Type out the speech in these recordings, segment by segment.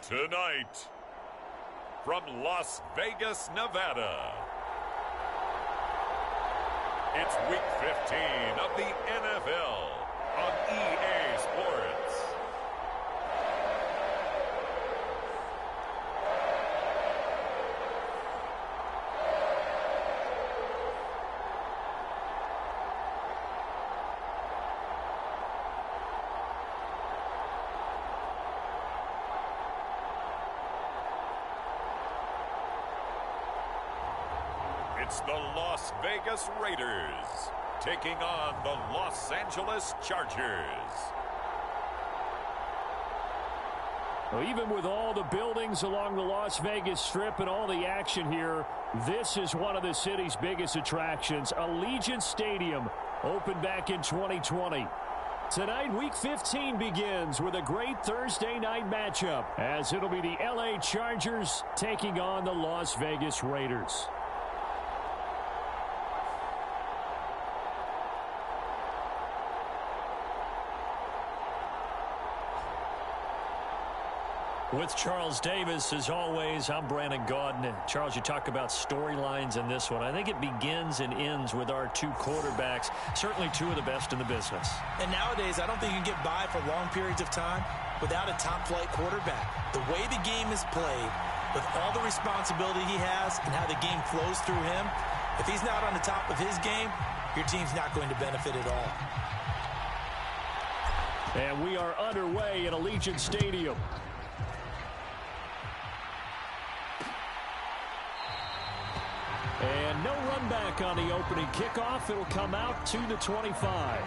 Tonight, from Las Vegas, Nevada, it's Week 15 of the NFL on EA Sports. It's the Las Vegas Raiders taking on the Los Angeles Chargers. Well, even with all the buildings along the Las Vegas Strip and all the action here, this is one of the city's biggest attractions. Allegiant Stadium opened back in 2020. Tonight, Week 15 begins with a great Thursday night matchup, as it'll be the LA Chargers taking on the Las Vegas Raiders. With Charles Davis, as always, I'm Brandon Gaudin. Charles, you talk about storylines in this one. I think it begins and ends with our two quarterbacks, certainly two of the best in the business. And nowadays, I don't think you can get by for long periods of time without a top-flight quarterback. The way the game is played, with all the responsibility he has and how the game flows through him, if he's not on the top of his game, your team's not going to benefit at all. And we are underway at Allegiant Stadium. And no run back on the opening kickoff. It'll come out to the 25.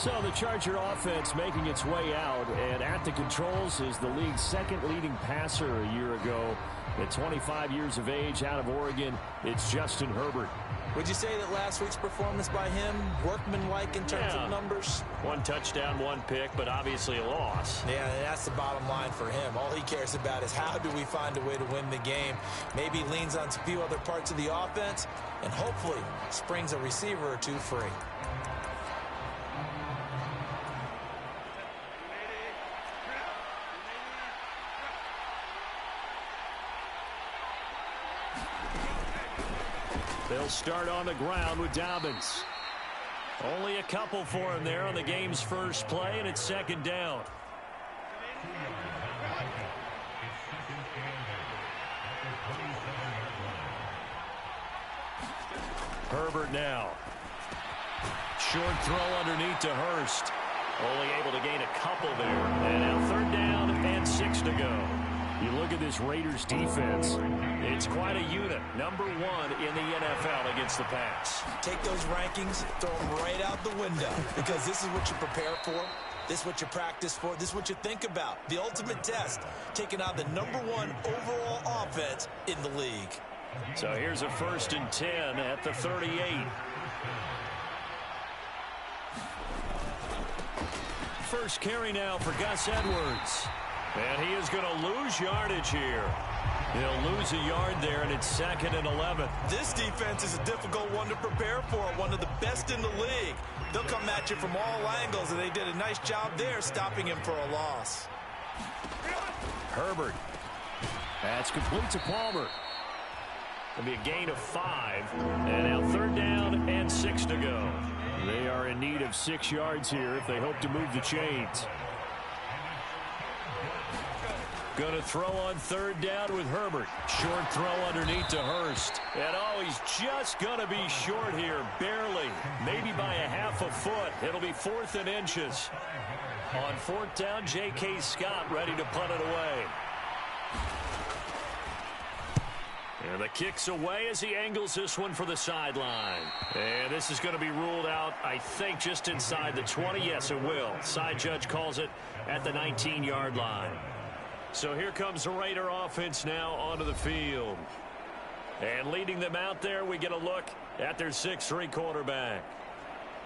So the Charger offense making its way out, and at the controls is the league's second leading passer a year ago. At 25 years of age, out of Oregon, it's Justin Herbert. Would you say that last week's performance by him, workmanlike in terms of numbers? One touchdown, one pick, but obviously a loss. Yeah, that's the bottom line for him. All he cares about is how do we find a way to win the game. Maybe leans on a few other parts of the offense, and hopefully springs a receiver or two free. They'll start on the ground with Dobbins. Only a couple for him there on the game's first play, and it's second down. Herbert now. Short throw underneath to Hurst. Only able to gain a couple there. And now third down and 6 to go. You look at this Raiders defense, it's quite a unit. Number 1 in the NFL against the pass. Take those rankings, throw them right out the window, because this is what you prepare for. This is what you practice for. This is what you think about. The ultimate test, taking on the number 1 overall offense in the league. So here's a 1st and 10 at the 38. First carry now for Gus Edwards. And he is going to lose yardage here. He'll lose a yard there, and it's 2nd and 11. This defense is a difficult one to prepare for, one of the best in the league. They'll come at you from all angles, and they did a nice job there stopping him for a loss. Herbert. That's complete to Palmer. It'll be a gain of 5. And now third down and 6 to go. They are in need of 6 yards here if they hope to move the chains. Going to throw on third down with Herbert. Short throw underneath to Hurst. And he's just going to be short here, barely. Maybe by a half a foot. It'll be 4th and inches. On 4th down, J.K. Scott ready to punt it away. And the kick's away as he angles this one for the sideline. And this is going to be ruled out, I think, just inside the 20. Yes, it will. Side judge calls it at the 19-yard line. So here comes the Raider offense now onto the field. And leading them out there, we get a look at their 6'3" quarterback.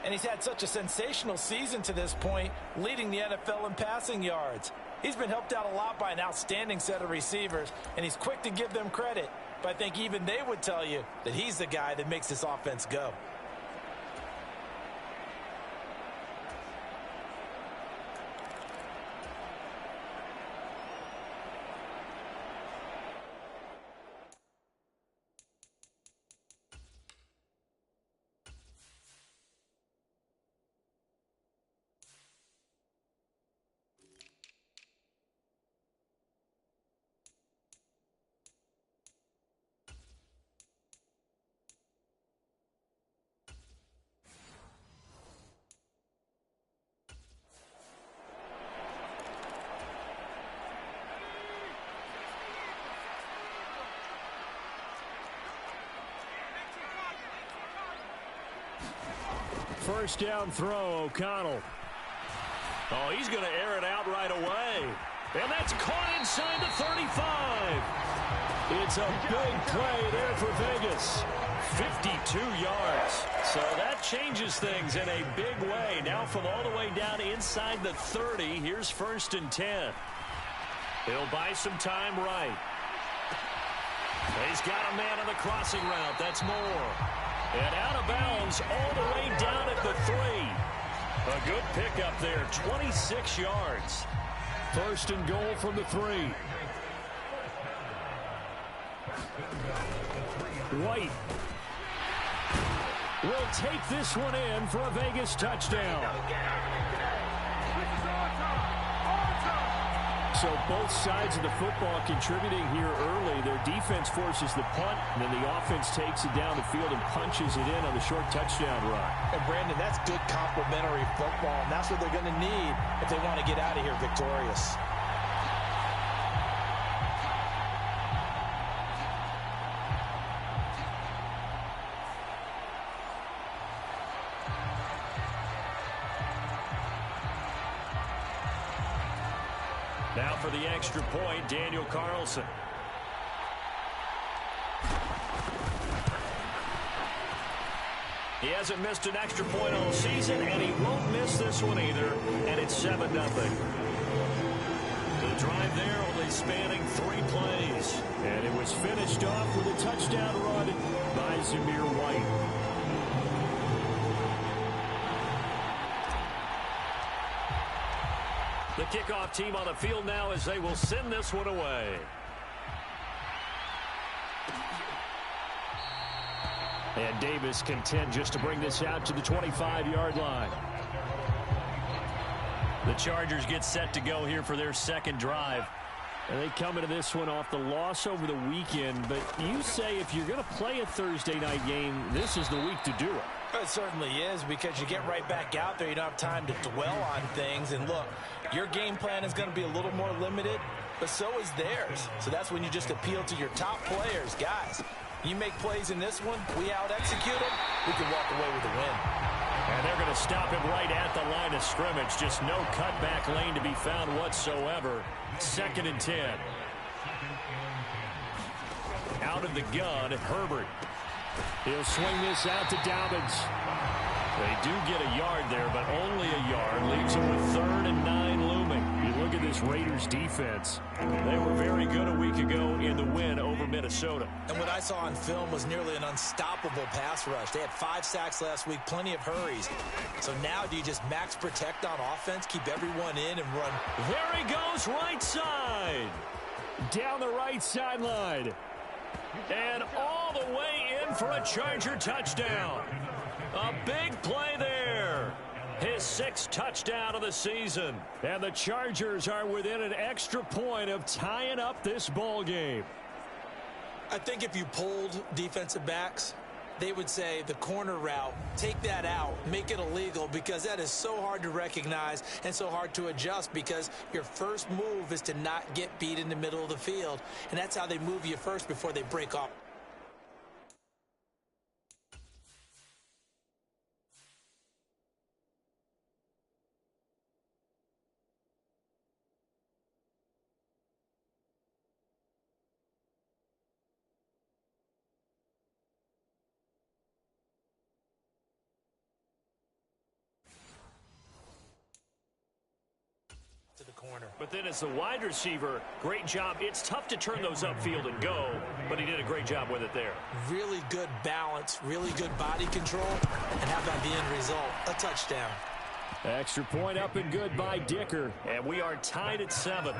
And he's had such a sensational season to this point, leading the NFL in passing yards. He's been helped out a lot by an outstanding set of receivers, and he's quick to give them credit. But I think even they would tell you that he's the guy that makes this offense go. first down throw, O'Connell. Oh, he's going to air it out right away. And that's caught inside the 35. It's a big play there for Vegas. 52 yards. So that changes things in a big way. Now from all the way down inside the 30, here's 1st and 10. He'll buy some time right. He's got a man on the crossing route. That's Moore. And out of bounds all the way down at the 3. A good pickup there, 26 yards. 1st and goal from the 3. White will take this one in for a Vegas touchdown. So both sides of the football contributing here early. Their defense forces the punt, and then the offense takes it down the field and punches it in on the short touchdown run. And Brandon, that's good complementary football, and that's what they're going to need if they want to get out of here victorious. Now for the extra point, Daniel Carlson. He hasn't missed an extra point all season, and he won't miss this one either, and it's 7-0. The drive there only spanning 3 plays. And it was finished off with a touchdown run by Zamir White. The kickoff team on the field now as they will send this one away. And Davis content just to bring this out to the 25-yard line. The Chargers get set to go here for their second drive. And they come into this one off the loss over the weekend. But you say if you're going to play a Thursday night game, this is the week to do it. It certainly is, because you get right back out there. You don't have time to dwell on things. And look, your game plan is going to be a little more limited, but so is theirs. So that's when you just appeal to your top players. Guys, you make plays in this one, we out-execute them, we can walk away with a win. And they're going to stop him right at the line of scrimmage. Just no cutback lane to be found whatsoever. 2nd and 10. Out of the gun, Herbert. He'll swing this out to Dobbins. They do get a yard there, but only a yard. Leaves them with 3rd and 9 looming. You look at this Raiders defense. They were very good a week ago in the win over Minnesota. And what I saw on film was nearly an unstoppable pass rush. They had 5 sacks last week, plenty of hurries. So now do you just max protect on offense, keep everyone in, and run? There he goes, right side. Down the right sideline. And all the way in for a Charger touchdown. A big play there. His 6th touchdown of the season. And the Chargers are within an extra point of tying up this ball game. I think if you polled defensive backs, they would say the corner route, take that out, make it illegal, because that is so hard to recognize and so hard to adjust, because your first move is to not get beat in the middle of the field. And that's how they move you first before they break off. Corner. But then as the wide receiver, great job. It's tough to turn those upfield and go, but he did a great job with it there. Really good balance, really good body control, and how about the end result? A touchdown. Extra point up and good by Dicker. And we are tied at 7.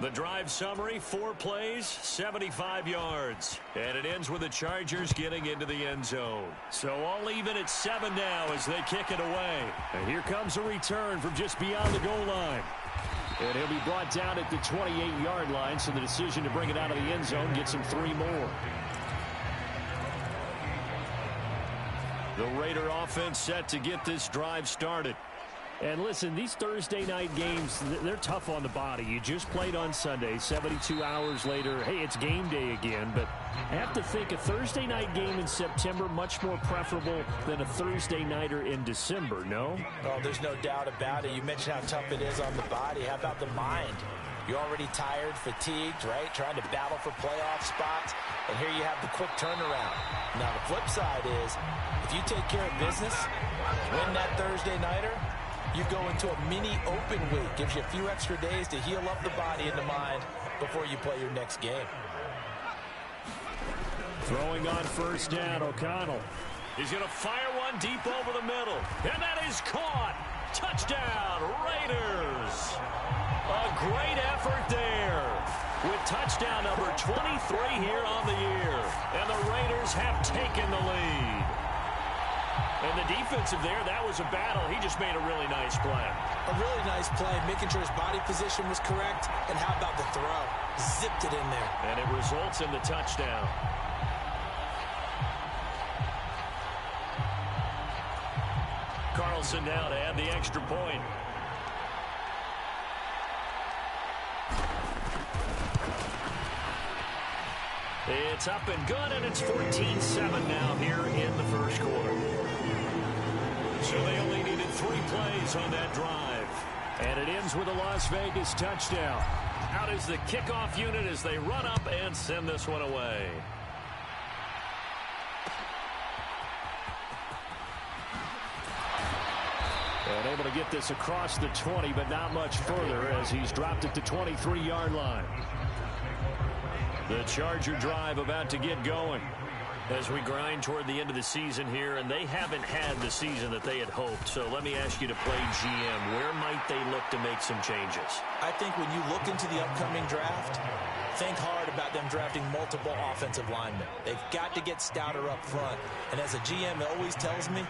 The drive summary, 4 plays, 75 yards. And it ends with the Chargers getting into the end zone. So all even at 7 now as they kick it away. And here comes a return from just beyond the goal line. And he'll be brought down at the 28-yard line, so the decision to bring it out of the end zone gets him 3 more. The Raider offense set to get this drive started. And listen, these Thursday night games, they're tough on the body. You just played on Sunday. 72 hours later, hey, it's game day again. But I have to think a Thursday night game in September much more preferable than a Thursday nighter in December, no? Oh, there's no doubt about it. You mentioned how tough it is on the body. How about the mind? You're already tired, fatigued, right? Trying to battle for playoff spots. And here you have the quick turnaround. Now, the flip side is, if you take care of business, win that Thursday nighter, you go into a mini open week. Gives you a few extra days to heal up the body and the mind before you play your next game. Throwing on first down, O'Connell. He's going to fire one deep over the middle. And that is caught. Touchdown, Raiders. A great effort there with touchdown number 23 here on the year. And the Raiders have taken the lead. And the defensive there, that was a battle. He just made a really nice play. A really nice play, making sure his body position was correct. And how about the throw? Zipped it in there. And it results in the touchdown. Carlson now to add the extra point. It's up and good, and it's 14-7 now here in the first quarter. So they only needed 3 plays on that drive. And it ends with a Las Vegas touchdown. Out is the kickoff unit as they run up and send this one away. And able to get this across the 20, but not much further as he's dropped it to 23-yard line. The Charger drive about to get going as we grind toward the end of the season here, and they haven't had the season that they had hoped. So let me ask you to play GM. Where might they look to make some changes? I think when you look into the upcoming draft, think hard about them drafting multiple offensive linemen. They've got to get stouter up front. And as a GM always tells me,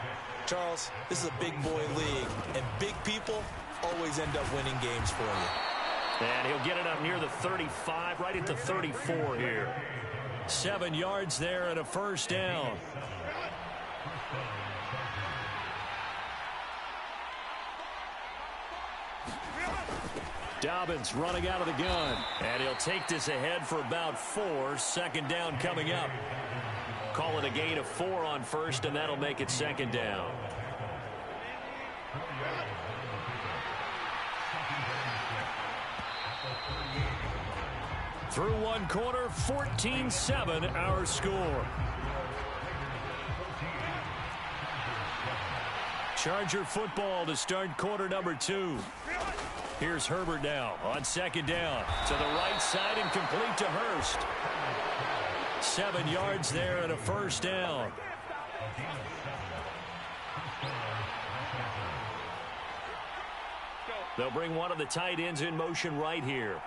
Charles, this is a big boy league, and big people always end up winning games for you. And he'll get it up near the 35, right at the 34 here. 7 yards there and a first down. Dobbins running out of the gun. And he'll take this ahead for about 4. Second down coming up. Call it a gain of 4 on first, and that'll make it second down. Through one quarter, 14-7 our score. Charger football to start quarter number 2. Here's Herbert now on second down. To the right side and complete to Hurst. 7 yards there and a first down. They'll bring one of the tight ends in motion right here.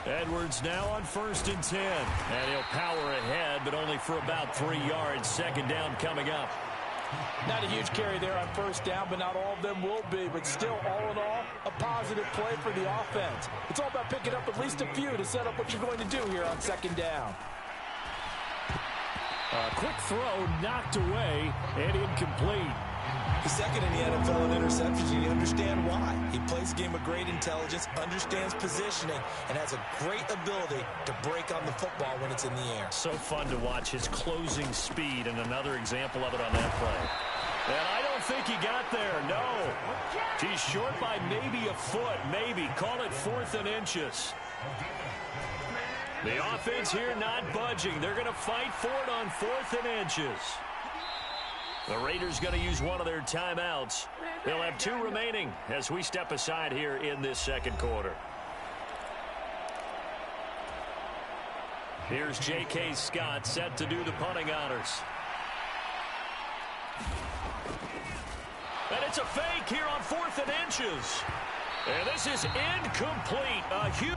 Edwards now on 1st and 10. And he'll power ahead, but only for about 3 yards. Second down coming up. Not a huge carry there on first down, but not all of them will be. But still, all in all, a positive play for the offense. It's all about picking up at least a few to set up what you're going to do here on second down. A quick throw knocked away and incomplete. He's second in the NFL in interceptions, and you understand why. He plays a game of great intelligence, understands positioning, and has a great ability to break on the football when it's in the air. So fun to watch his closing speed, and another example of it on that play. And I don't think he got there, no. He's short by maybe a foot, maybe. Call it 4th and inches. The offense here not budging. They're going to fight for it on 4th and inches. The Raiders going to use one of their timeouts. They'll have 2 remaining as we step aside here in this second quarter. Here's J.K. Scott set to do the punting honors. And it's a fake here on 4th and inches. And this is incomplete. A huge...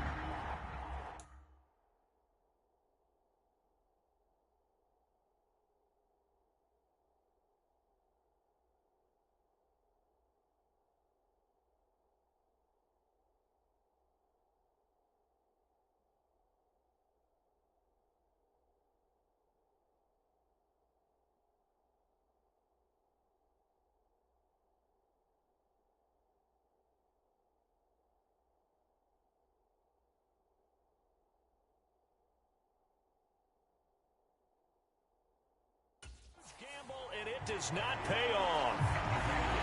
it does not pay off.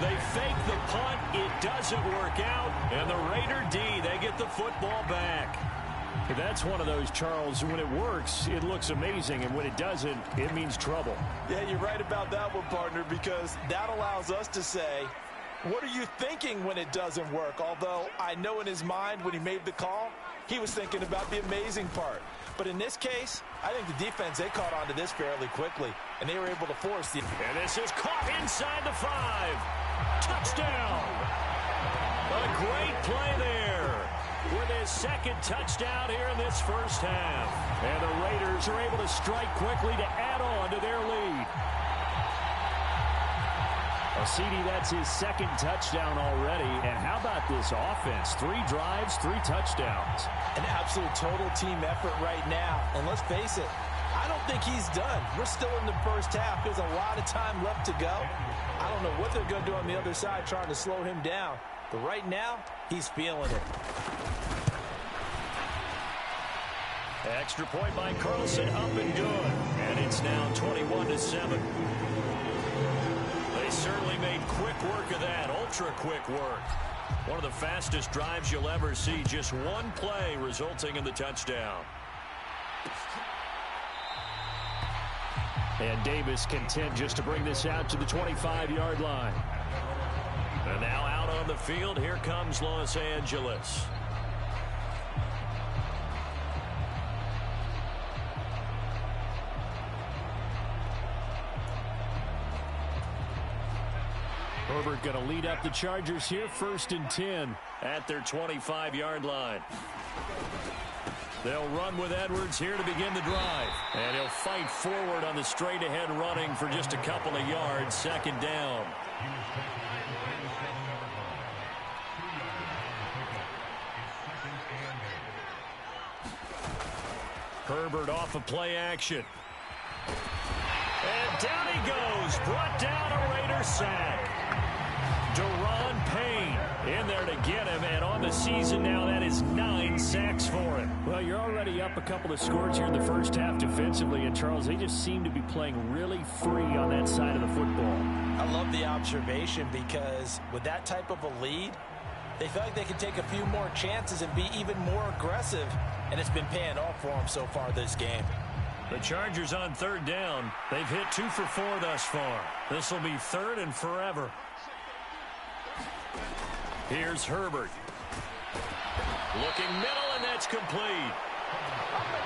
They fake the punt. It doesn't work out. And the Raider D, they get the football back. That's one of those, Charles, when it works, it looks amazing, and when it doesn't, it means trouble. Yeah, you're right about that one, partner, because that allows us to say, what are you thinking when it doesn't work? Although I know in his mind when he made the call, he was thinking about the amazing part. But in this case, I think the defense, they caught on to this fairly quickly, and they were able to force the... And this is caught inside the 5. Touchdown! A great play there with his second touchdown here in this first half. And the Raiders are able to strike quickly to add on to their lead. CD, that's his second touchdown already. And how about this offense? 3 drives, 3 touchdowns. An absolute total team effort right now. And let's face it, I don't think he's done. We're still in the first half. There's a lot of time left to go. I don't know what they're going to do on the other side trying to slow him down. But right now, he's feeling it. Extra point by Carlson, up and good. And it's now 21-7. They certainly made quick work of that, ultra-quick work. One of the fastest drives you'll ever see, just one play resulting in the touchdown. And Davis content just to bring this out to the 25-yard line. And now out on the field, here comes Los Angeles. Herbert going to lead up the Chargers here, 1st and 10. At their 25-yard line. They'll run with Edwards here to begin the drive. And he'll fight forward on the straight-ahead running for just a couple of yards, 2nd down. Herbert off of play action. And down he goes. Brought down a Raider sack. Daron Payne in there to get him, and on the season now, that is 9 sacks for him. Well, you're already up a couple of scores here in the first half defensively, and Charles, they just seem to be playing really free on that side of the football. I love the observation because with that type of a lead, they feel like they can take a few more chances and be even more aggressive, and it's been paying off for them so far this game. The Chargers on 3rd down. They've hit 2 for 4 thus far. This will be 3rd and forever. Here's Herbert. Looking middle, and that's complete.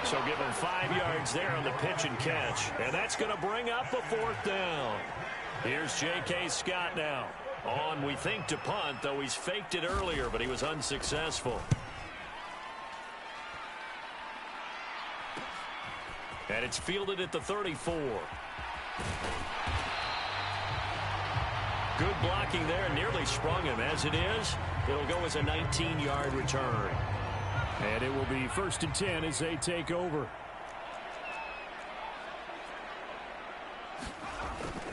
So give him 5 yards there on the pitch and catch. And that's going to bring up a 4th down. Here's J.K. Scott now. On, we think, to punt, though he's faked it earlier, but he was unsuccessful. And it's fielded at the 34. Good blocking there, nearly sprung him. As it is, it'll go as a 19-yard return. And it will be 1st and 10 as they take over.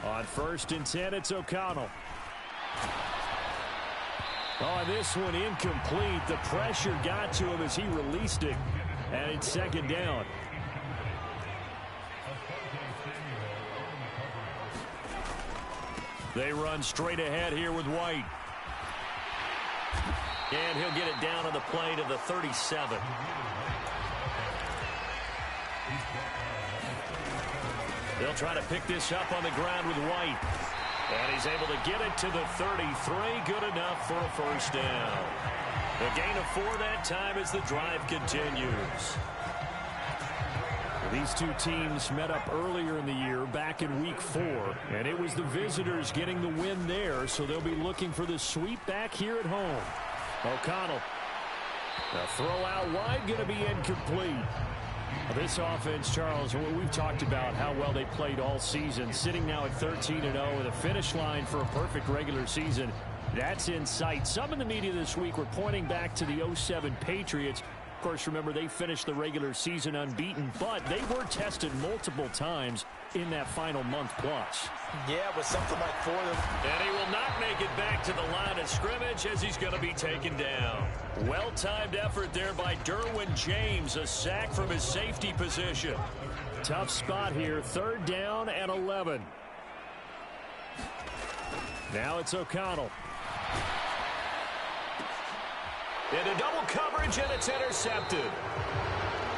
On 1st and 10, it's O'Connell. Oh, this one incomplete. The pressure got to him as he released it. And it's 2nd down. They run straight ahead here with White. And he'll get it down on the play to the 37. They'll try to pick this up on the ground with White. And he's able to get it to the 33. Good enough for a 1st down. A gain of 4 that time as the drive continues. These two teams met up earlier in the year, back in week 4, and it was the visitors getting the win there, so they'll be looking for the sweep back here at home. O'Connell. The throw out wide, going to be incomplete. This offense, Charles, we've talked about how well they played all season, sitting now at 13-0 with a finish line for a perfect regular season. That's in sight. Some in the media this week were pointing back to the 07 Patriots. Of course, remember, they finished the regular season unbeaten, but they were tested multiple times in that final month plus. Yeah, with something like 4 of them. And he will not make it back to the line of scrimmage as he's going to be taken down. Well-timed effort there by Derwin James, a sack from his safety position. Tough spot here, 3rd down and 11. Now it's O'Connell. Into double coverage, and it's intercepted.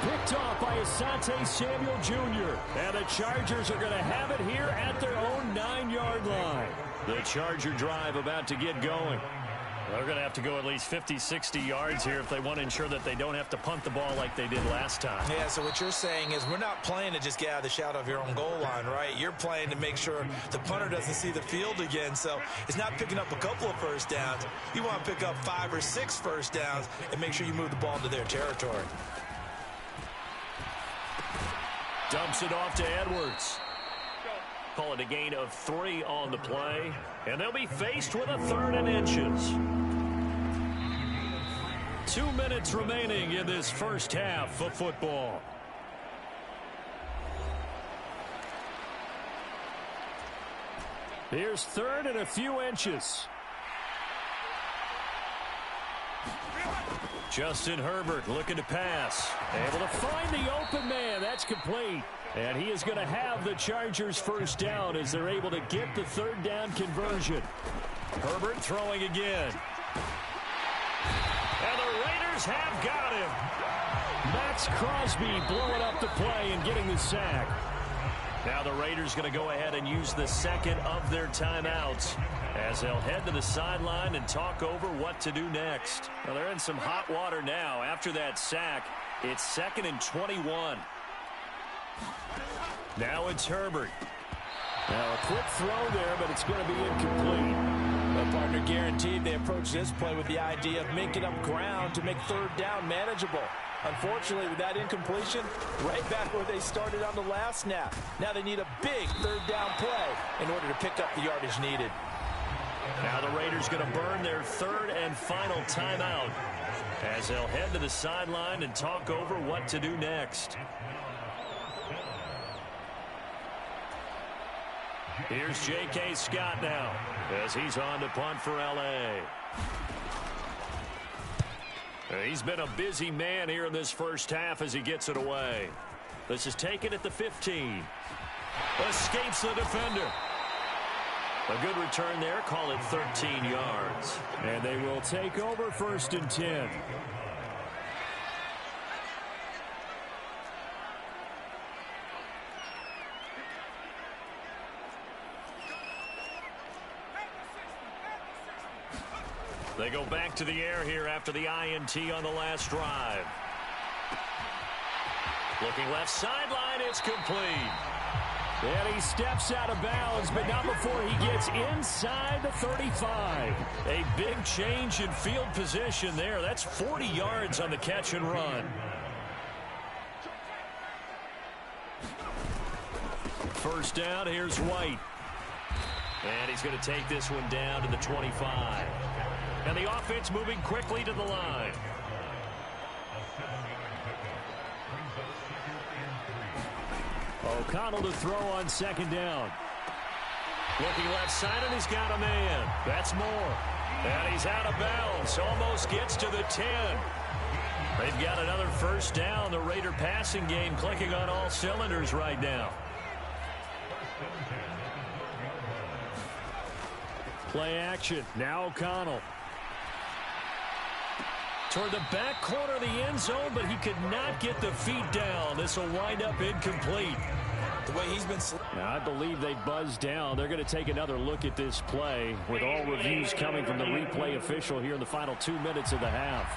Picked off by Asante Samuel Jr. And the Chargers are going to have it here at their own 9-yard line. The Charger drive about to get going. They're going to have to go at least 50, 60 yards here if they want to ensure that they don't have to punt the ball like they did last time. Yeah, so what you're saying is we're not playing to just get out of the shadow of your own goal line, right? You're playing to make sure the punter doesn't see the field again. So it's not picking up a couple of first downs. You want to pick up 5 or 6 first downs and make sure you move the ball into their territory. Dumps it off to Edwards. Call it a gain of 3 on the play. And they'll be faced with a 3rd and inches. 2 minutes remaining in this first half of football. Here's 3rd and a few inches. Justin Herbert looking to pass. Able to find the open man. That's complete. And he is going to have the Chargers first down as they're able to get the 3rd down conversion. Herbert throwing again. And the Raiders have got him. Max Crosby blowing up the play and getting the sack. Now the Raiders going to go ahead and use the 2nd of their timeouts as they'll head to the sideline and talk over what to do next. Well, they're in some hot water now. After that sack, it's 2nd and 21. Now it's Herbert. Now a quick throw there, but it's going to be incomplete. Well, partner, guaranteed they approach this play with the idea of making up ground to make 3rd down manageable. Unfortunately, with that incompletion, right back where they started on the last snap. Now they need a big 3rd down play in order to pick up the yardage needed. Now the Raiders going to burn their 3rd and final timeout as they'll head to the sideline and talk over what to do next. Here's J.K. Scott now as he's on to punt for L.A. He's been a busy man here in this first half as he gets it away. This is taken at the 15. Escapes the defender. A good return there. Call it 13 yards. And they will take over 1st and 10. They go back to the air here after the INT on the last drive. Looking left sideline, it's complete. And he steps out of bounds, but not before he gets inside the 35. A big change in field position there. That's 40 yards on the catch and run. First down, here's White. And he's going to take this one down to the 25. And the offense moving quickly to the line. O'Connell to throw on 2nd down. Looking left side, and he's got a man. That's Moore. And he's out of bounds. Almost gets to the 10. They've got another first down. The Raider passing game clicking on all cylinders right now. Play action. Now O'Connell. Toward the back corner of the end zone, but he could not get the feet down. This will wind up incomplete. The way he's been... Now, I believe they buzzed down. They're going to take another look at this play with all reviews coming from the replay official here in the final 2 minutes of the half.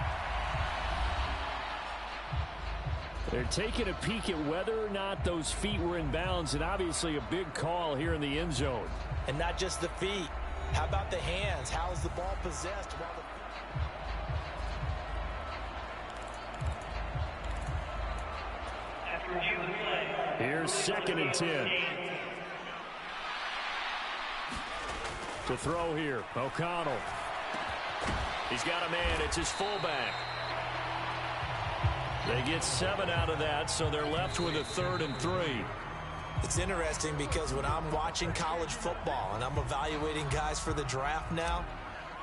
They're taking a peek at whether or not those feet were in bounds, and obviously a big call here in the end zone. And not just the feet. How about the hands? How is the ball possessed while the... Here's 2nd and 10. To throw here, O'Connell. He's got a man. It's his fullback. They get 7 out of that, so they're left with a 3rd and 3. It's interesting because when I'm watching college football and I'm evaluating guys for the draft now,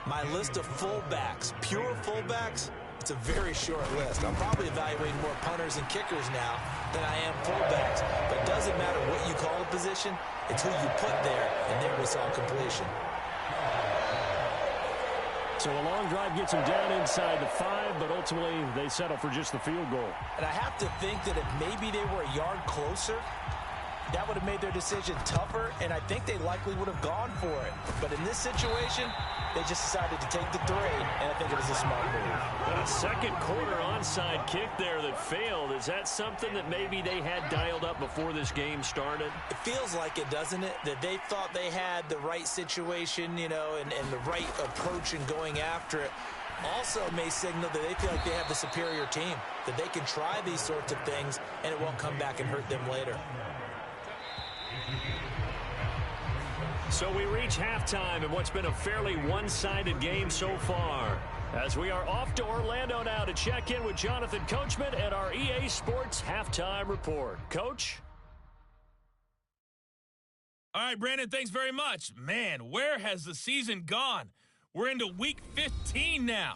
my list of fullbacks, pure fullbacks, it's a very short list. I'm probably evaluating more punters and kickers now than I am fullbacks. But it doesn't matter what you call a position, it's who you put there, and there we saw completion. So a long drive gets them down inside the 5, but ultimately they settle for just the field goal. And I have to think that if maybe they were a yard closer, that would have made their decision tougher, and I think they likely would have gone for it. But in this situation, they just decided to take the 3, and I think it was a smart move. A second quarter onside kick there that failed. Is that something that maybe they had dialed up before this game started? It feels like it, doesn't it? That they thought they had the right situation, you know, and the right approach in going after it. Also may signal that they feel like they have the superior team, that they can try these sorts of things, and it won't come back and hurt them later. So we reach halftime in what's been a fairly one-sided game so far. As we are off to Orlando now to check in with Jonathan Coachman at our EA Sports Halftime Report. Coach? All right, Brandon, thanks very much. Man, where has the season gone? We're into week 15 now.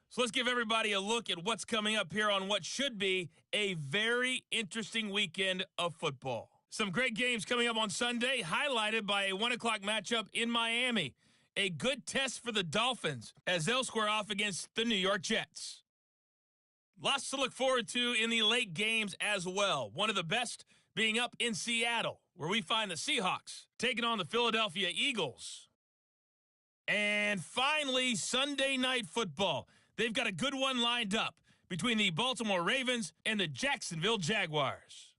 So let's give everybody a look at what's coming up here on what should be a very interesting weekend of football. Some great games coming up on Sunday, highlighted by a 1 o'clock matchup in Miami. A good test for the Dolphins as they'll square off against the New York Jets. Lots to look forward to in the late games as well. One of the best being up in Seattle, where we find the Seahawks taking on the Philadelphia Eagles. And finally, Sunday Night Football. They've got a good one lined up between the Baltimore Ravens and the Jacksonville Jaguars.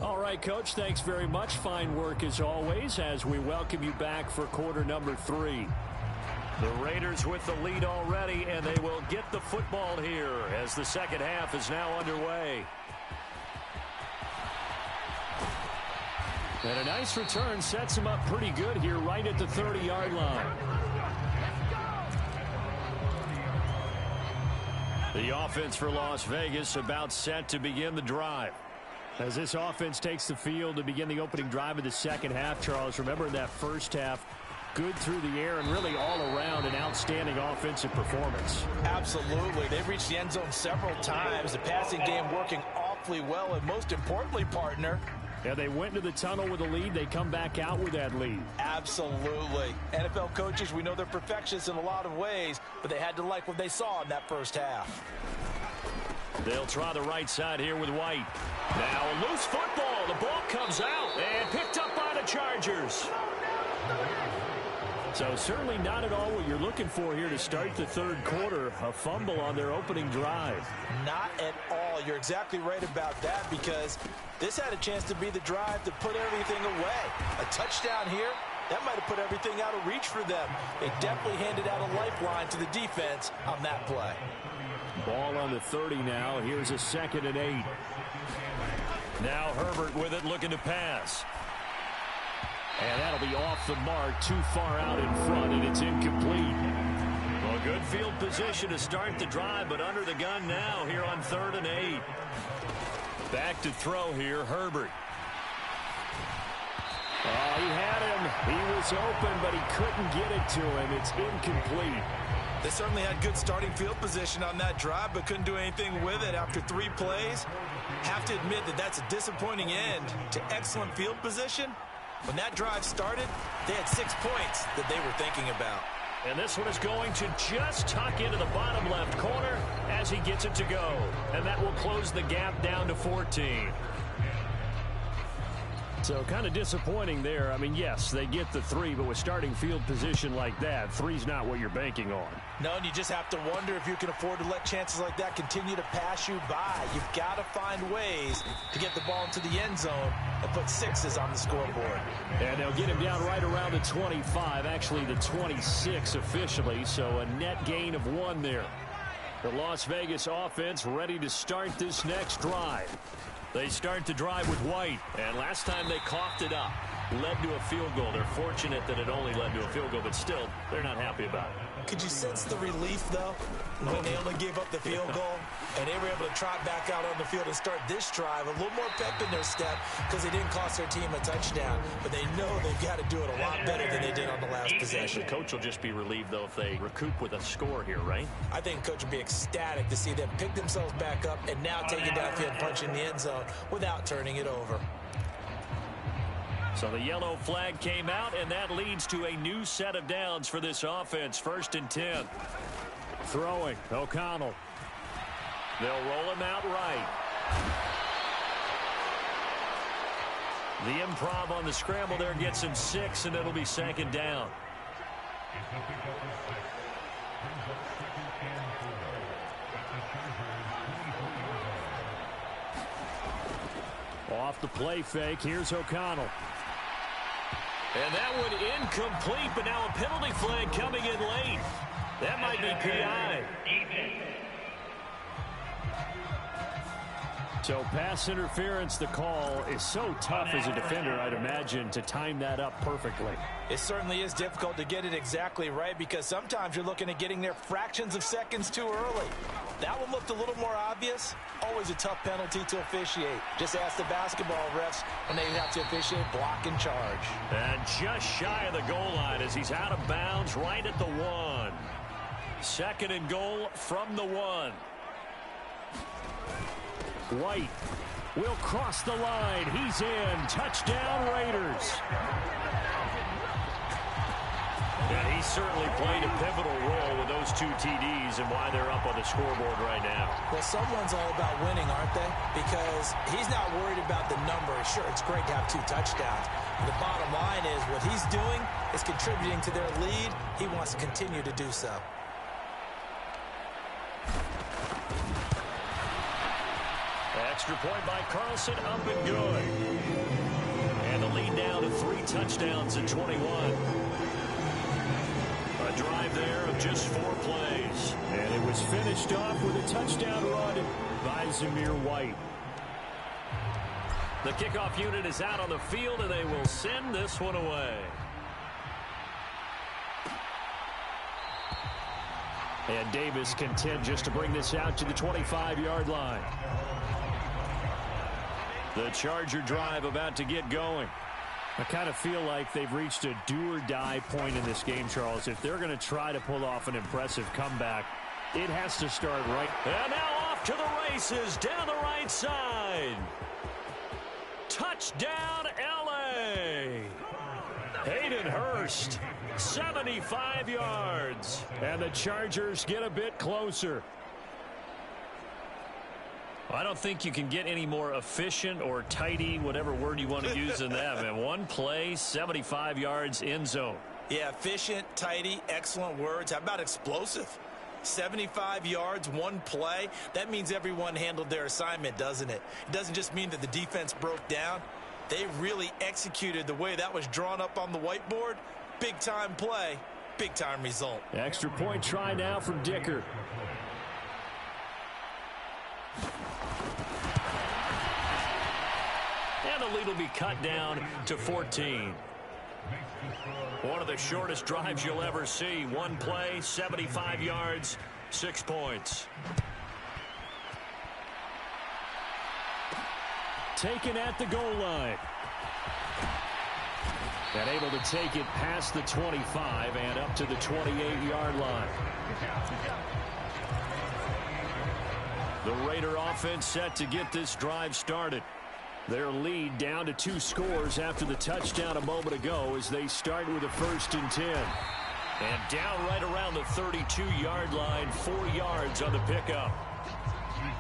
All right, Coach, thanks very much. Fine work as always as we welcome you back for quarter number 3. The Raiders with the lead already, and they will get the football here as the second half is now underway. And a nice return sets them up pretty good here right at the 30-yard line. The offense for Las Vegas about set to begin the drive. As this offense takes the field to begin the opening drive of the second half, Charles, remember in that first half, good through the air and really all around an outstanding offensive performance. Absolutely. They've reached the end zone several times. The passing game working awfully well, and most importantly, partner, yeah, they went to the tunnel with a lead. They come back out with that lead. Absolutely. NFL coaches, we know they're perfectionists in a lot of ways, but they had to like what they saw in that first half. They'll try the right side here with White. Now a loose football. The ball comes out and picked up by the Chargers. So certainly not at all what you're looking for here to start the third quarter. A fumble on their opening drive. Not at all. You're exactly right about that, because this had a chance to be the drive to put everything away. A touchdown here, that might have put everything out of reach for them. They definitely handed out a lifeline to the defense on that play. Ball on the 30 now. Here's a 2nd and 8. Now Herbert with it, looking to pass. And that'll be off the mark, too far out in front, and it's incomplete. Well, good field position to start the drive, but under the gun now here on 3rd and 8. Back to throw here, Herbert. Oh, he had him. He was open, but he couldn't get it to him. It's incomplete. They certainly had good starting field position on that drive, but couldn't do anything with it after 3 plays. Have to admit that that's a disappointing end to excellent field position. When that drive started, they had 6 points that they were thinking about. And this one is going to just tuck into the bottom left corner as he gets it to go. And that will close the gap down to 14. So kind of disappointing there. I mean, yes, they get the 3, but with starting field position like that, 3's not what you're banking on. No, and you just have to wonder if you can afford to let chances like that continue to pass you by. You've got to find ways to get the ball into the end zone and put 6s on the scoreboard. And they'll get him down right around the 25, actually the 26 officially, so a net gain of 1 there. The Las Vegas offense ready to start this next drive. They start the drive with White, and last time they coughed it up. led to a field goal. They're fortunate that it only led to a field goal, but still, they're not happy about it. Could you sense the relief, though, when they only gave up the field goal and they were able to trot back out on the field and start this drive a little more pep in their step because they didn't cost their team a touchdown, but they know they've got to do it a lot better than they did on the last possession. The coach will just be relieved, though, if they recoup with a score here, right? I think the coach will be ecstatic to see them pick themselves back up and now take it downfield and punch in the end zone without turning it over. So the yellow flag came out, and that leads to a new set of downs for this offense. 1st and 10. Throwing, O'Connell. They'll roll him out right. The improv on the scramble there gets him 6, and it'll be 2nd down. Off the play fake, here's O'Connell. And that one incomplete, but now a penalty flag coming in late. That might be PI. So pass interference, the call is so tough as a defender, I'd imagine, to time that up perfectly. It certainly is difficult to get it exactly right because sometimes you're looking at getting there fractions of seconds too early. That one looked a little more obvious. Always a tough penalty to officiate. Just ask the basketball refs when they have to officiate block and charge. And just shy of the goal line as he's out of bounds right at the 1. 2nd and goal from the 1. White will cross the line. He's in. Touchdown, Raiders. Yeah, he certainly played a pivotal role with those 2 TDs and why they're up on the scoreboard right now. Well, someone's all about winning, aren't they? Because he's not worried about the number. Sure, it's great to have 2 touchdowns. The bottom line is what he's doing is contributing to their lead. He wants to continue to do so. Extra point by Carlson, up and good. And the lead down to 3 touchdowns at 21. A drive there of just 4 plays. And it was finished off with a touchdown run by Zamir White. The kickoff unit is out on the field, and they will send this one away. And Davis content just to bring this out to the 25-yard line. The Charger drive about to get going. I kind of feel like they've reached a do-or-die point in this game, Charles. If they're going to try to pull off an impressive comeback, it has to start right. And now off to the races down the right side. Touchdown, L.A. Hayden Hurst, 75 yards. And the Chargers get a bit closer. I don't think you can get any more efficient or tidy, whatever word you want to use in that. Man, 1 play, 75 yards, end zone. Yeah, efficient, tidy, excellent words. How about explosive? 75 yards, 1 play. That means everyone handled their assignment, doesn't it? It doesn't just mean that the defense broke down. They really executed the way that was drawn up on the whiteboard. Big-time play, big-time result. Extra point try now from Dicker. And the lead will be cut down to 14. One of the shortest drives you'll ever see. 1 play, 75 yards, 6 points. Taken at the goal line. And able to take it past the 25 and up to the 28-yard line. The Raider offense set to get this drive started. Their lead down to 2 scores after the touchdown a moment ago as they start with a 1st and 10. And down right around the 32-yard line, 4 yards on the pickup.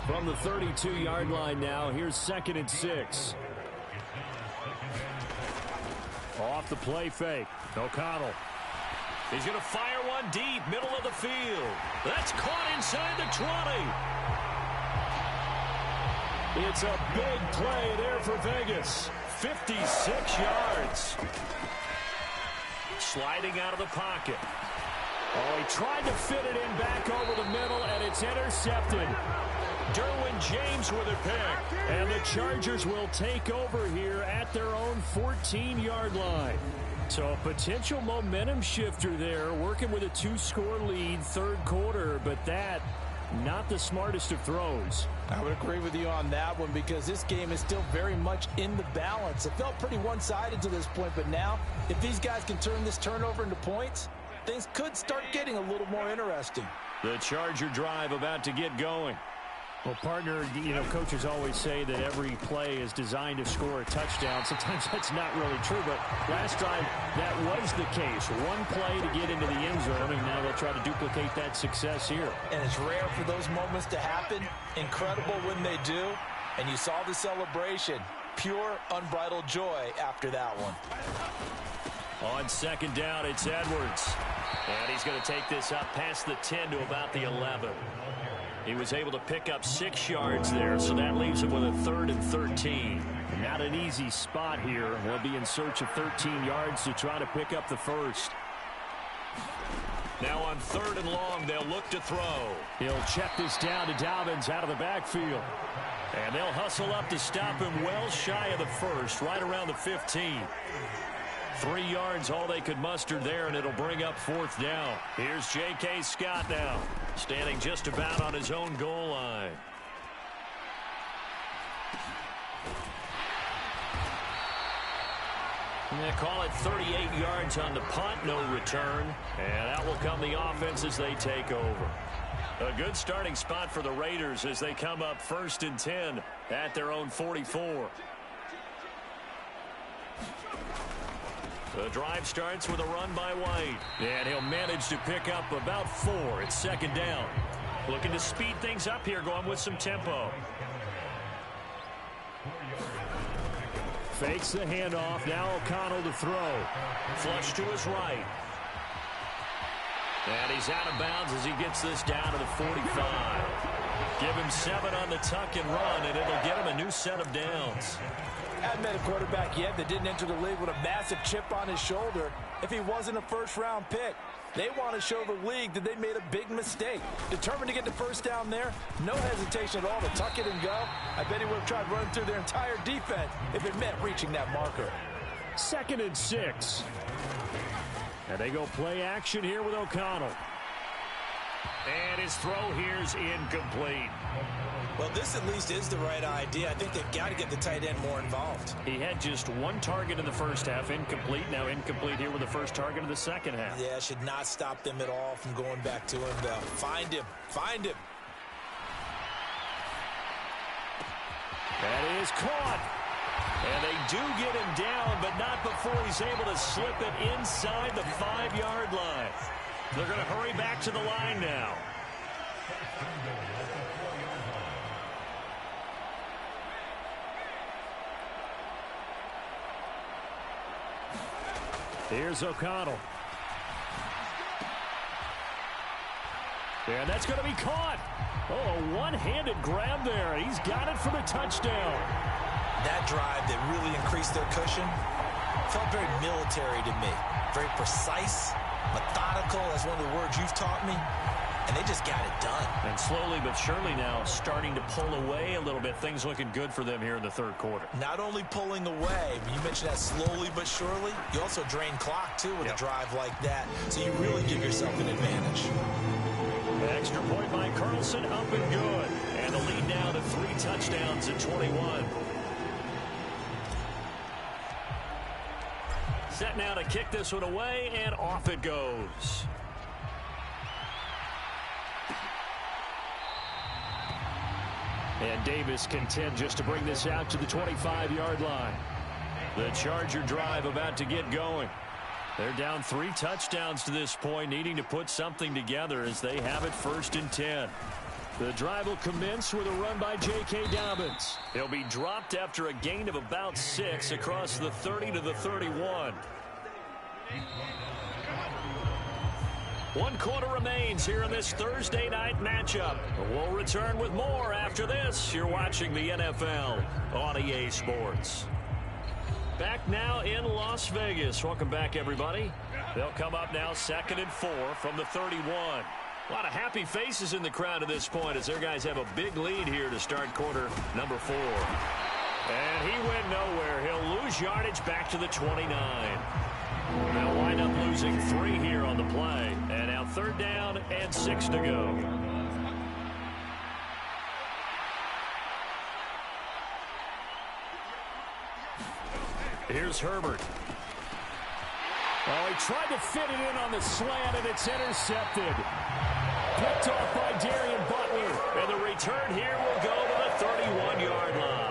From the 32-yard line now, here's 2nd and 6. Off the play fake, O'Connell. He's going to fire one deep, middle of the field. That's caught inside the 20. It's a big play there for Vegas. 56 yards. Sliding out of the pocket. Oh, he tried to fit it in back over the middle, and it's intercepted. Derwin James with a pick. And the Chargers will take over here at their own 14-yard line. So a potential momentum shifter there, working with a 2-score lead, third quarter, but that, not the smartest of throws. I would agree with you on that one because this game is still very much in the balance. It felt pretty one-sided to this point, but now, if these guys can turn this turnover into points, things could start getting a little more interesting. The Charger drive about to get going. Well, partner, coaches always say that every play is designed to score a touchdown. Sometimes that's not really true, but last time that was the case. One play to get into the end zone, and now they'll try to duplicate that success here. And it's rare for those moments to happen. Incredible when they do. And you saw the celebration. Pure, unbridled joy after that one. On second down, it's Edwards. And he's going to take this up past the 10 to about the 11. He was able to pick up 6 yards there, so that leaves him with a 3rd and 13. Not an easy spot here. They'll be in search of 13 yards to try to pick up the first. Now on 3rd and long, they'll look to throw. He'll check this down to Dobbins out of the backfield. And they'll hustle up to stop him well shy of the first, right around the 15. 3 yards, all they could muster there, and it'll bring up 4th down. Here's J.K. Scott now, standing just about on his own goal line. And they call it 38 yards on the punt, no return. And out will come the offense as they take over. A good starting spot for the Raiders as they come up 1st and 10 at their own 44. The drive starts with a run by White. And he'll manage to pick up about 4. It's 2nd down. Looking to speed things up here, going with some tempo. Fakes the handoff. Now O'Connell to throw. Flush to his right. And he's out of bounds as he gets this down to the 45. Give him 7 on the tuck and run, and it'll get him a new set of downs. Hadn't met a quarterback yet that didn't enter the league with a massive chip on his shoulder if he wasn't a first-round pick. They want to show the league that they made a big mistake. Determined to get the first down there, no hesitation at all to tuck it and go. I bet he would have tried running through their entire defense if it meant reaching that marker. 2nd and 6. And they go play action here with O'Connell. And his throw here's incomplete. Well, this at least is the right idea. I think they've got to get the tight end more involved. He had just 1 target in the first half, incomplete. Now incomplete here with the first target of the second half. Yeah, should not stop them at all from going back to him, though. Find him. Find him. That is caught. And they do get him down, but not before he's able to slip it inside the 5-yard line. They're going to hurry back to the line now. Here's O'Connell. And that's going to be caught. Oh, a one-handed grab there. He's got it for the touchdown. That drive that really increased their cushion felt very military to me. Very precise, methodical. That's one of the words you've taught me. And they just got it done. And slowly but surely now starting to pull away a little bit. Things looking good for them here in the third quarter. Not only pulling away, but you mentioned that slowly but surely. You also drain clock, too, with a drive like that. So you really give yourself an advantage. An extra point by Carlson, up and good. And the lead now to 3 touchdowns at 21. Set now to kick this one away, and off it goes. And Davis content just to bring this out to the 25-yard line. The Charger drive about to get going. They're down 3 touchdowns to this point, needing to put something together as they have it 1st and 10. The drive will commence with a run by J.K. Dobbins. He'll be dropped after a gain of about 6 across the 30 to the 31. 1 quarter remains here in this Thursday night matchup. We'll return with more after this. You're watching the NFL on EA Sports. Back now in Las Vegas. Welcome back, everybody. They'll come up now 2nd and 4 from the 31. A lot of happy faces in the crowd at this point as their guys have a big lead here to start quarter number 4. And he went nowhere. He'll lose yardage back to the 29. They'll wind up losing 3 here on the play. And now 3rd down and 6 to go. Here's Herbert. Oh, he tried to fit it in on the slant, and it's intercepted. Picked off by Darian Butler. And the return here will go to the 31-yard line.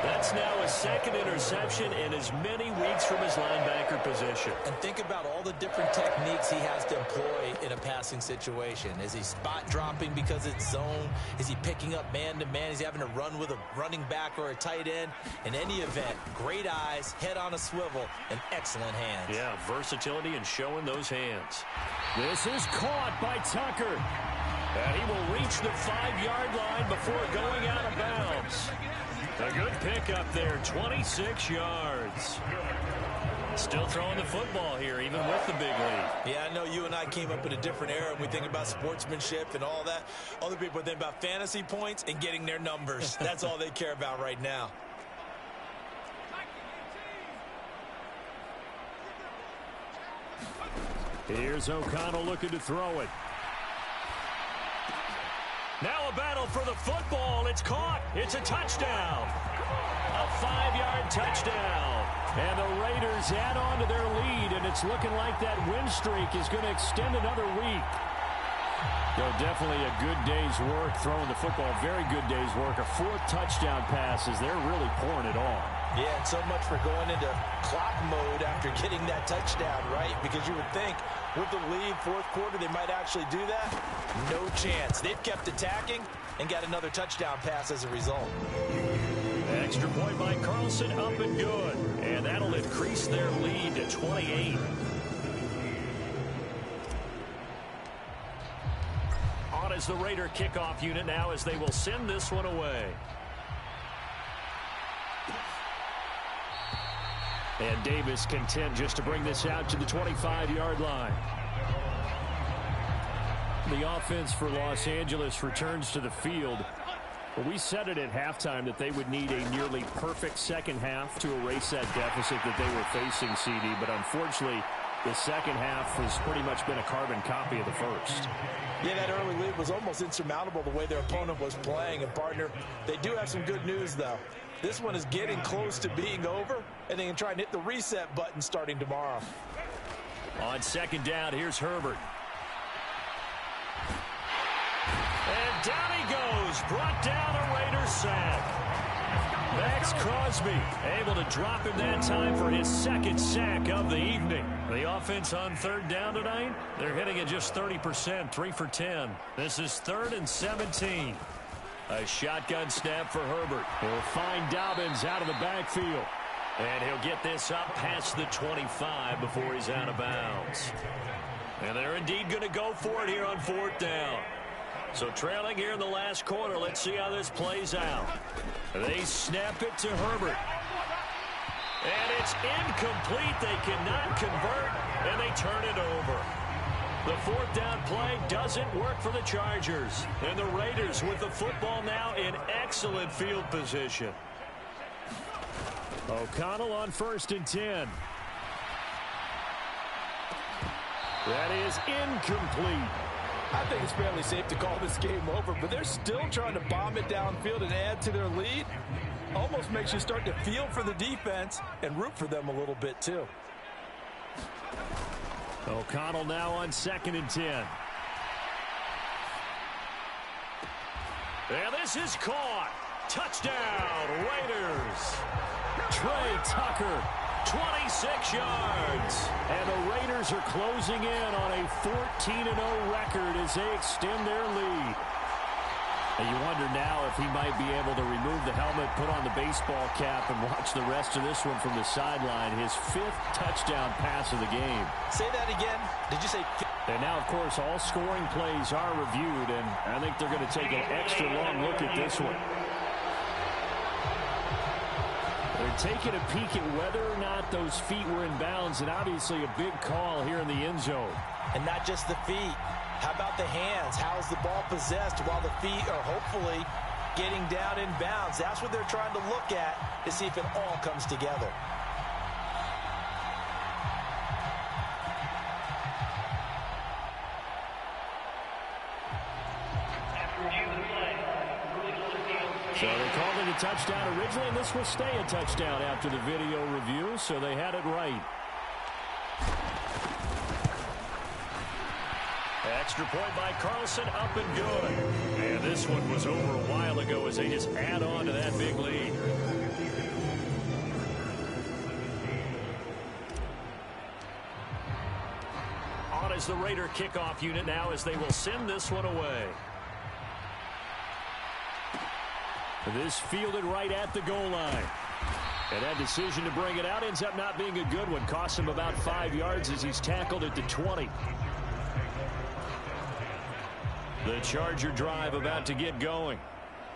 That's now his 2nd interception in as many weeks from his linebacker position. And think about all the different techniques he has to employ in a passing situation. Is he spot dropping because it's zone? Is he picking up man-to-man? Is he having to run with a running back or a tight end? In any event, great eyes, head on a swivel, and excellent hands. Yeah, versatility and showing those hands. This is caught by Tucker. And he will reach the 5-yard line before going out of bounds. A good pickup there, 26 yards. Still throwing the football here, even with the big lead. Yeah, I know you and I came up in a different era, and we think about sportsmanship and all that. Other people think about fantasy points and getting their numbers. That's all they care about right now. Here's O'Connell looking to throw it. Now a battle for the football. It's caught. It's a touchdown. A 5-yard touchdown. And the Raiders add on to their lead, and it's looking like that win streak is going to extend another week. Definitely a good day's work throwing the football. Very good day's work. A 4th touchdown pass as they're really pouring it on. Yeah, and so much for going into clock mode after getting that touchdown, right? Because you would think with the lead, 4th quarter, they might actually do that. No chance. They've kept attacking and got another touchdown pass as a result. Extra point by Carlson, up and good. And that'll increase their lead to 28. On as the Raider kickoff unit now as they will send this one away. And Davis content just to bring this out to the 25-yard line. The offense for Los Angeles returns to the field. Well, we said it at halftime that they would need a nearly perfect second half to erase that deficit that they were facing, CD. But unfortunately, the second half has pretty much been a carbon copy of the first. Yeah, that early lead was almost insurmountable the way their opponent was playing. And, partner, they do have some good news, though. This one is getting close to being over, and they can try and hit the reset button starting tomorrow. On 2nd down, here's Herbert. And down he goes, brought down a Raiders sack. Max Crosby able to drop him that time for his 2nd sack of the evening. The offense on 3rd down tonight, they're hitting at just 30%, 3 for 10. This is 3rd and 17. A shotgun snap for Herbert. He'll find Dobbins out of the backfield. And he'll get this up past the 25 before he's out of bounds. And they're indeed going to go for it here on 4th down. So trailing here in the last quarter, let's see how this plays out. They snap it to Herbert. And it's incomplete. They cannot convert, and they turn it over. The 4th down play doesn't work for the Chargers. And the Raiders with the football now in excellent field position. O'Connell on 1st and 10. That is incomplete. I think it's fairly safe to call this game over, but they're still trying to bomb it downfield and add to their lead. Almost makes you start to feel for the defense and root for them a little bit, too. O'Connell now on 2nd and 10. And this is caught. Touchdown, Raiders. Trey Tucker. 26 yards. And the Raiders are closing in on a 14-0 record as they extend their lead. And you wonder now if he might be able to remove the helmet, put on the baseball cap, and watch the rest of this one from the sideline. His 5th touchdown pass of the game. Say that again. Did you say? And now, of course, all scoring plays are reviewed, and I think they're going to take an extra long look at this one. They're taking a peek at whether or not those feet were in bounds, and obviously a big call here in the end zone. And not just the feet. How about the hands? How's the ball possessed while the feet are hopefully getting down in bounds? That's what they're trying to look at to see if it all comes together. So they called it a touchdown originally, and this will stay a touchdown after the video review, so they had it right. Extra point by Carlson, up and good. And this one was over a while ago as they just add on to that big lead. On is the Raider kickoff unit now as they will send this one away. This fielded right at the goal line. And that decision to bring it out ends up not being a good one. Costs him about 5 yards as he's tackled at the 20. The Charger drive about to get going.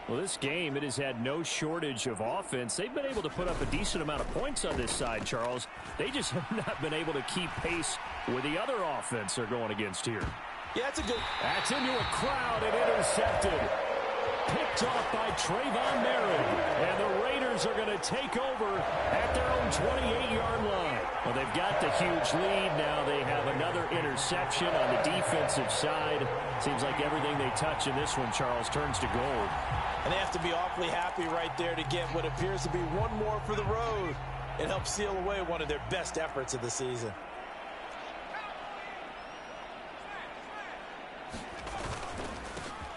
Well, this game, it has had no shortage of offense. They've been able to put up a decent amount of points on this side, Charles. They just have not been able to keep pace with the other offense they're going against here. Yeah, that's a good... That's into a crowd and intercepted. Picked off by Trayvon Merritt. And the Raiders are going to take over at their own 28-yard line. Well, they've got the huge lead. Now they have another interception on the defensive side. Seems like everything they touch in this one, Charles, turns to gold. And they have to be awfully happy right there to get what appears to be one more for the road and help seal away one of their best efforts of the season.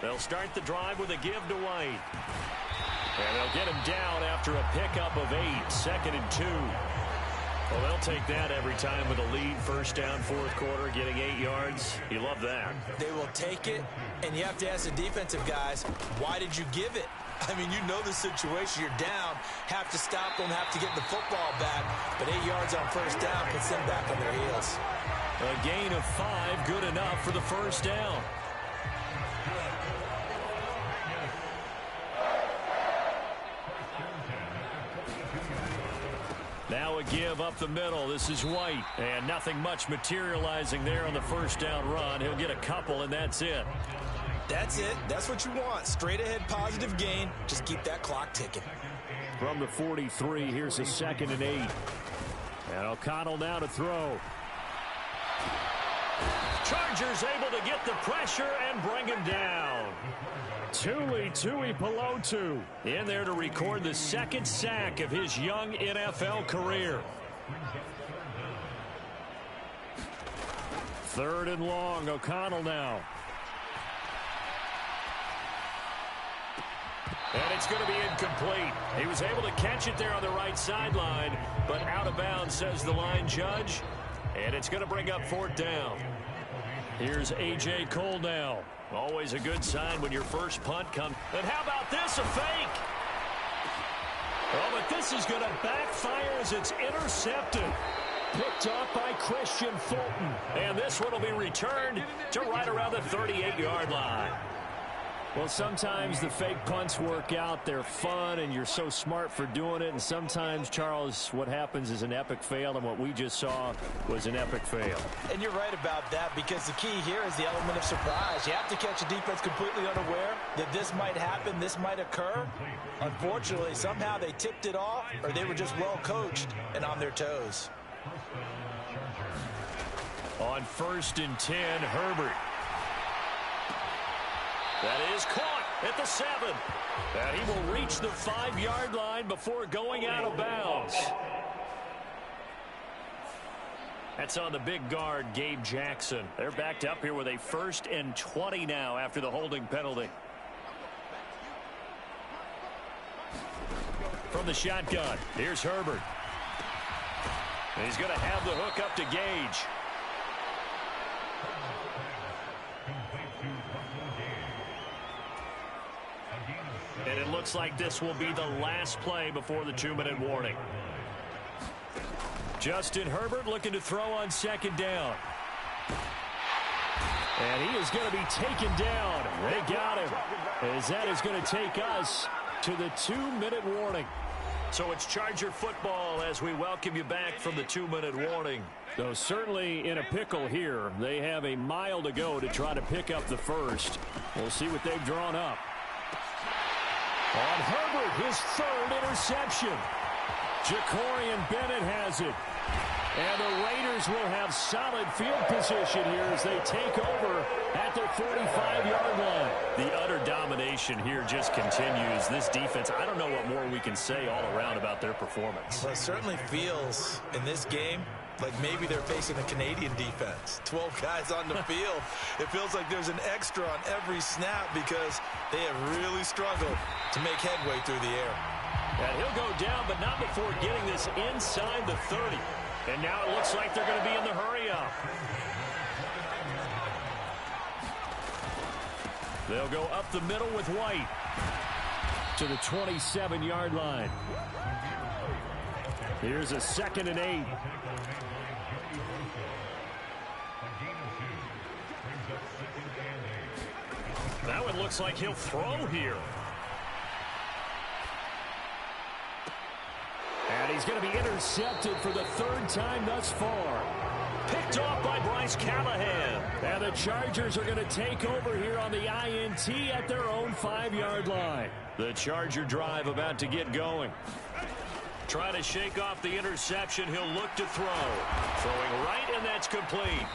They'll start the drive with a give to White. And they'll get him down after a pickup of 8, 2nd and 2. Well, they'll take that every time with a lead. First down, fourth quarter, getting 8 yards. You love that. They will take it, and you have to ask the defensive guys, why did you give it? I mean, you know the situation. You're down, have to stop them, have to get the football back. But 8 yards on first down puts them back on their heels. A gain of 5, good enough for the first down. Now a give up the middle. This is White. And nothing much materializing there on the first down run. He'll get a couple, and that's it. That's it. That's what you want. Straight ahead positive gain. Just keep that clock ticking. From the 43, here's a 2nd and 8. And O'Connell now to throw. Chargers able to get the pressure and bring him down. Tuli Tuipulotu in there to record the second sack of his young NFL career. 3rd and long. O'Connell now. And it's going to be incomplete. He was able to catch it there on the right sideline, but out of bounds, says the line judge. And it's going to bring up 4th down. Here's A.J. Cole now. Always a good sign when your first punt comes. And how about this, a fake? Oh, but this is going to backfire as it's intercepted. Picked off by Christian Fulton. And this one will be returned to right around the 38-yard line. Well, sometimes the fake punts work out. They're fun, and you're so smart for doing it. And sometimes, Charles, what happens is an epic fail, and what we just saw was an epic fail. And you're right about that, because the key here is the element of surprise. You have to catch a defense completely unaware that this might happen, this might occur. Unfortunately, somehow they tipped it off, or they were just well coached and on their toes. On 1st and 10, Herbert. That is caught at the 7. And he will reach the 5-yard line before going out of bounds. That's on the big guard, Gabe Jackson. They're backed up here with a 1st and 20 now after the holding penalty. From the shotgun, here's Herbert. And he's going to have the hook up to Gage. And it looks like this will be the last play before the 2-minute warning. Justin Herbert looking to throw on 2nd down. And he is going to be taken down. They got him. As that is going to take us to the 2-minute warning. So it's Charger football as we welcome you back from the 2-minute warning. So certainly in a pickle here. They have a mile to go to try to pick up the first. We'll see what they've drawn up. On Herbert, his third interception. Jacorian Bennett has it. And the Raiders will have solid field position here as they take over at their 45-yard line. The utter domination here just continues. This defense, I don't know what more we can say all around about their performance. Well, it certainly feels in this game like maybe they're facing a Canadian defense. 12 guys on the field. It feels like there's an extra on every snap because they have really struggled to make headway through the air. And he'll go down, but not before getting this inside the 30. And now it looks like they're going to be in the hurry-up. They'll go up the middle with White to the 27-yard line. Here's a 2nd and 8. Now it looks like he'll throw here. And he's going to be intercepted for the 3rd time thus far. Picked off by Bryce Callahan. And the Chargers are going to take over here on the INT at their own 5-yard line. The Charger drive about to get going. Trying to shake off the interception. He'll look to throw. Throwing right, and that's complete.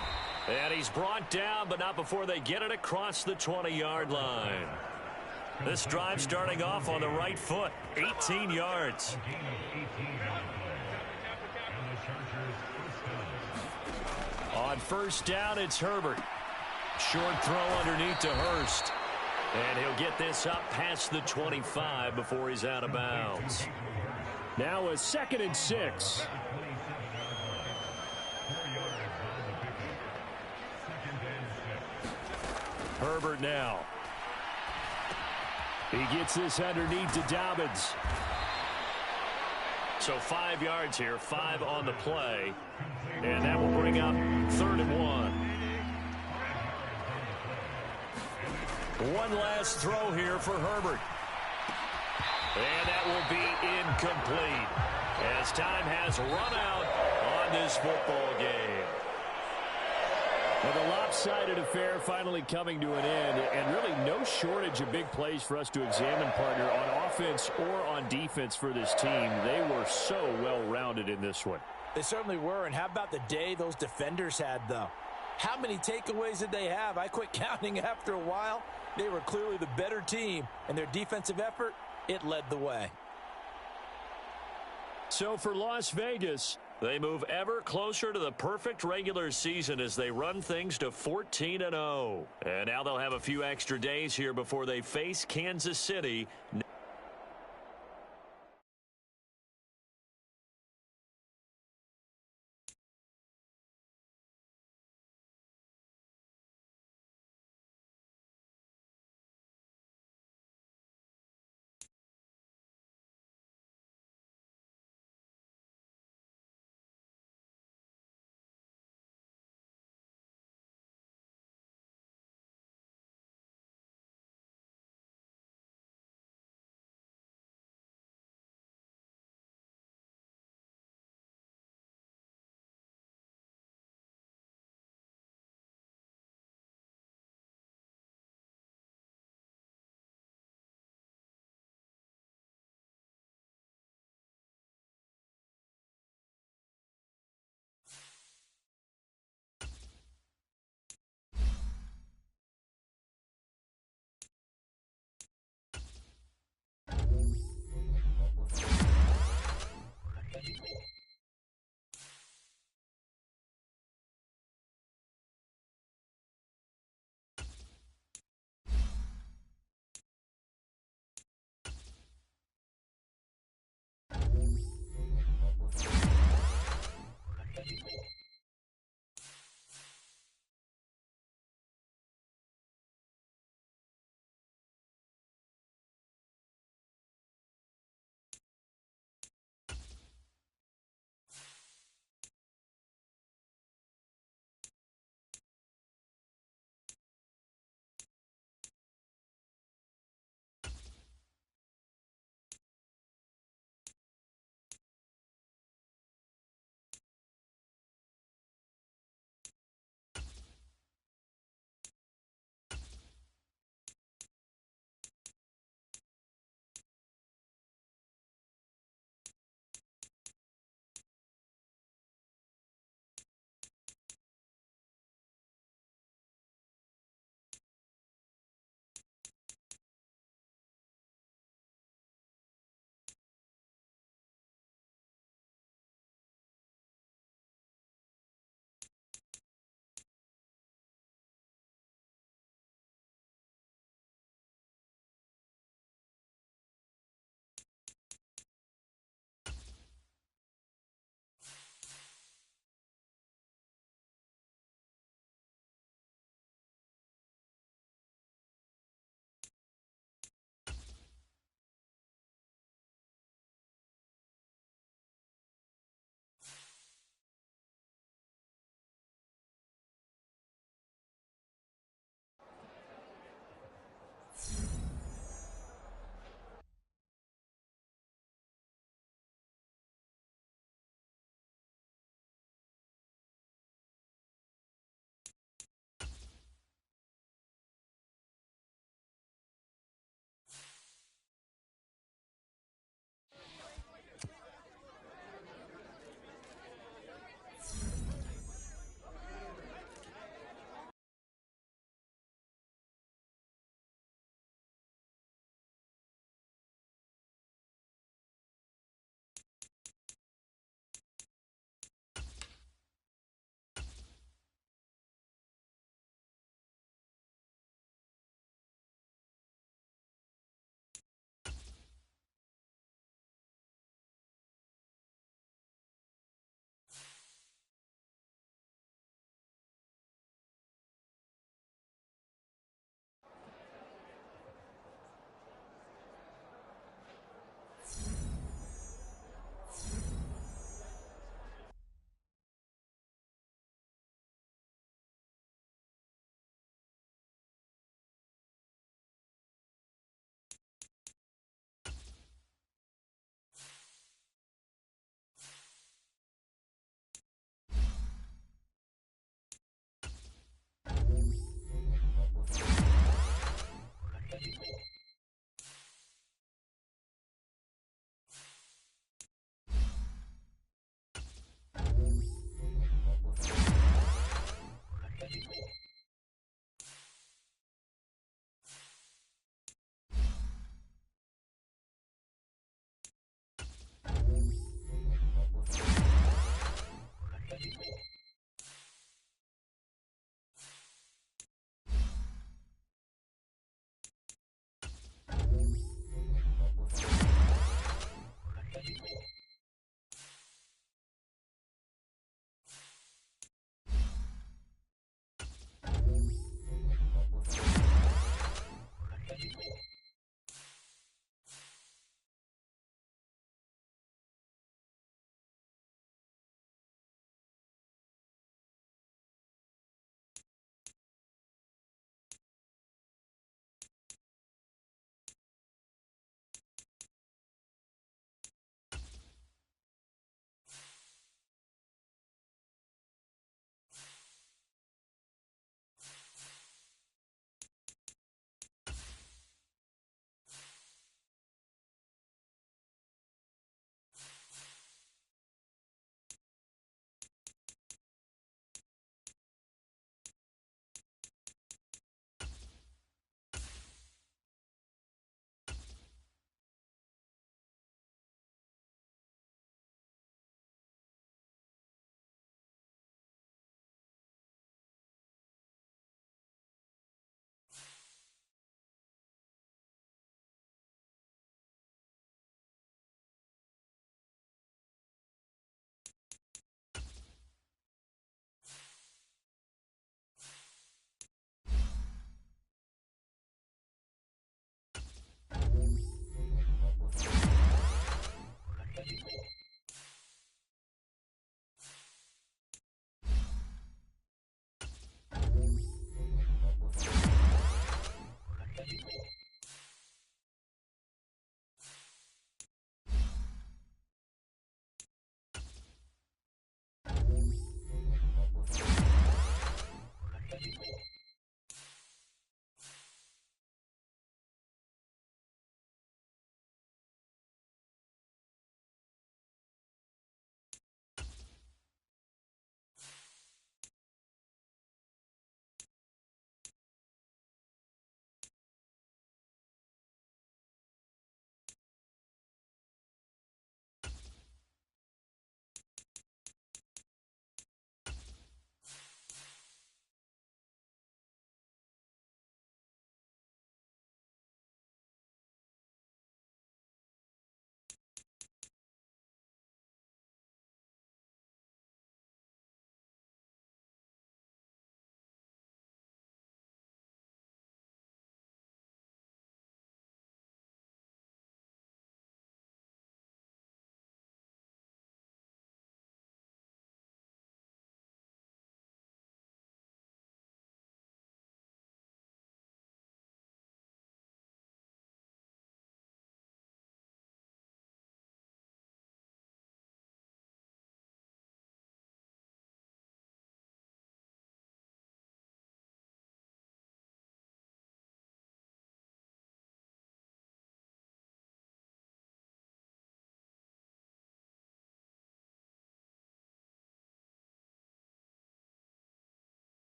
And he's brought down, but not before they get it across the 20-yard line. This drive starting off on the right foot. 18 yards. On 1st down, it's Herbert. Short throw underneath to Hurst. And he'll get this up past the 25 before he's out of bounds. Now a 2nd and 6. Herbert now. He gets this underneath to Dobbins. So 5 yards here, 5 on the play. And that will bring up 3rd and 1. One last throw here for Herbert. And that will be incomplete as time has run out on this football game. Well, the lopsided affair finally coming to an end, and really no shortage of big plays for us to examine, partner, on offense or on defense for this team. They were so well-rounded in this one. They certainly were, and how about the day those defenders had, though? How many takeaways did they have? I quit counting after a while. They were clearly the better team, and their defensive effort, it led the way. So for Las Vegas, they move ever closer to the perfect regular season as they run things to 14-0. And now they'll have a few extra days here before they face Kansas City.